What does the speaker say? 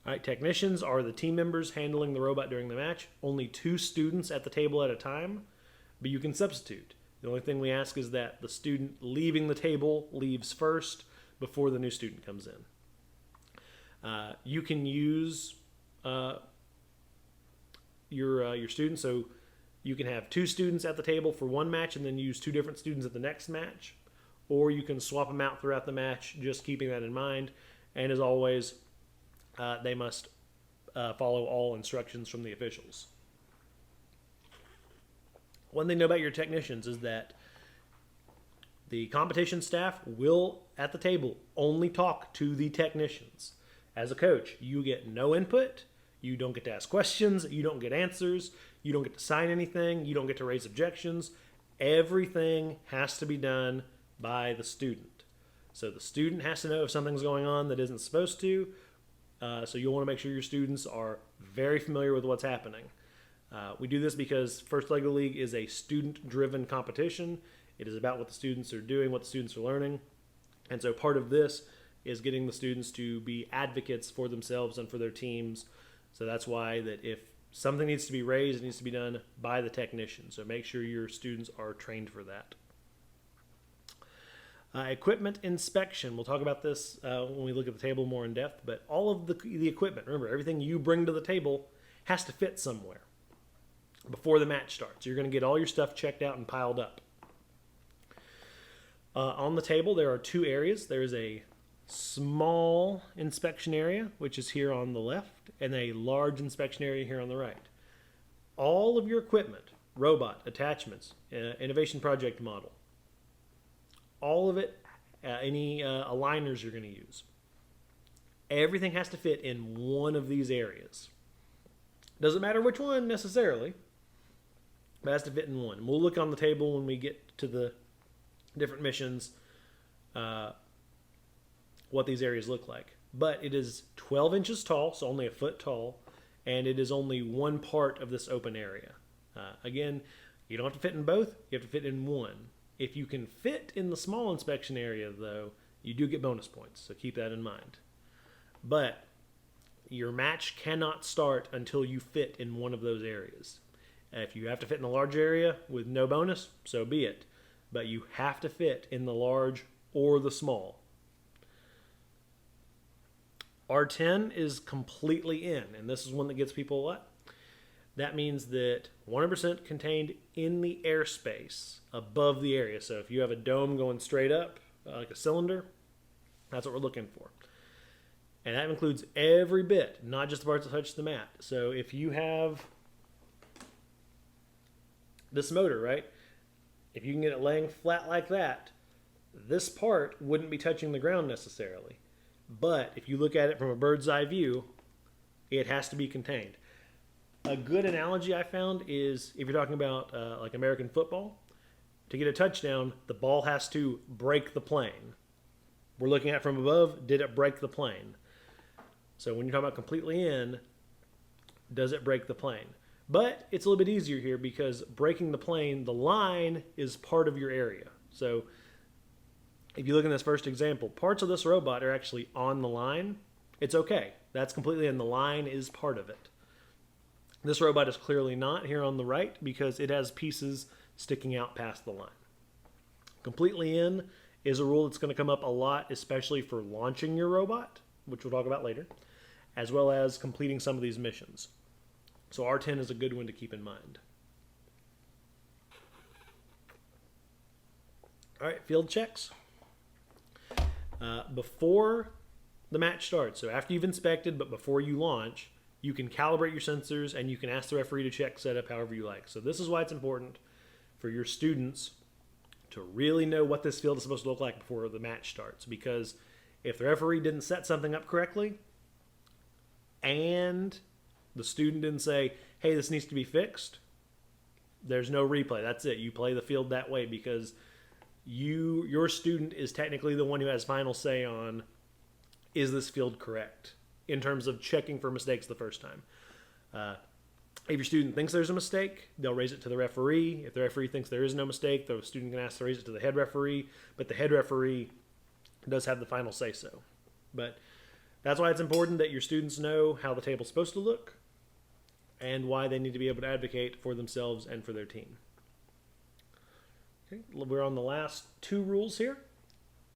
All right, technicians are the team members handling the robot during the match. Only 2 students at the table at a time, but you can substitute. The only thing we ask is that the student leaving the table leaves first before the new student comes in. You can use your students, so you can have 2 students at the table for one match and then use 2 different students at the next match, or you can swap them out throughout the match, just keeping that in mind. And as always, they must follow all instructions from the officials. One thing to know about your technicians is that the competition staff will, at the table, only talk to the technicians. As a coach, you get no input, you don't get to ask questions, you don't get answers, you don't get to sign anything, you don't get to raise objections. Everything has to be done by the student. So the student has to know if something's going on that isn't supposed to. So you'll want to make sure your students are very familiar with what's happening. We do this because First Leg of the League is a student-driven competition. It is about what the students are doing, what the students are learning. And so part of this is getting the students to be advocates for themselves and for their teams. So that's why that if something needs to be raised, it needs to be done by the technician. So make sure your students are trained for that. Equipment inspection. We'll talk about this when we look at the table more in depth, but all of the equipment, remember, everything you bring to the table has to fit somewhere before the match starts. You're going to get all your stuff checked out and piled up. On the table, there are 2 areas. There's a small inspection area, which is here on the left, and a large inspection area here on the right. All of your equipment, robot, attachments, innovation project model, all of it, any aligners you're going to use, everything has to fit in one of these areas. Doesn't matter which one necessarily, but it has to fit in one. We'll look on the table when we get to the different missions what these areas look like. But it is 12 inches tall, so only a foot tall, and it is only one part of this open area. Again, you don't have to fit in both, you have to fit in one. If you can fit in the small inspection area, though, you do get bonus points, so keep that in mind. But your match cannot start until you fit in one of those areas. If you have to fit in the large area with no bonus, so be it. But you have to fit in the large or the small. R10 is completely in, and this is one that gets people a lot. That means that 100% contained in the airspace above the area. So if you have a dome going straight up, like a cylinder, that's what we're looking for. And that includes every bit, not just the parts that touch the mat. So if you have this motor, right? If you can get it laying flat like that, this part wouldn't be touching the ground necessarily. But if you look at it from a bird's eye view, it has to be contained. A good analogy I found is if you're talking about like American football, to get a touchdown, the ball has to break the plane. We're looking at it from above, did it break the plane? So when you're talking about completely in, does it break the plane? But it's a little bit easier here because breaking the plane, the line is part of your area. So if you look in this first example, parts of this robot are actually on the line. It's okay. That's completely in. The line is part of it. This robot is clearly not here on the right because it has pieces sticking out past the line. Completely in is a rule that's going to come up a lot, especially for launching your robot, which we'll talk about later, as well as completing some of these missions. So R10 is a good one to keep in mind. All right, field checks. Before the match starts, so after you've inspected but before you launch, you can calibrate your sensors and you can ask the referee to check setup however you like. So this is why it's important for your students to really know what this field is supposed to look like before the match starts. Because if the referee didn't set something up correctly and the student didn't say, hey, this needs to be fixed, there's no replay. That's it. You play the field that way because your student is technically the one who has final say on, is this field correct, in terms of checking for mistakes the first time. If your student thinks there's a mistake, they'll raise it to the referee. If the referee thinks there is no mistake, the student can ask to raise it to the head referee, but the head referee does have the final say-so. But That's why it's important that your students know how the table's supposed to look and why they need to be able to advocate for themselves and for their team. Okay, we're on the last two rules here.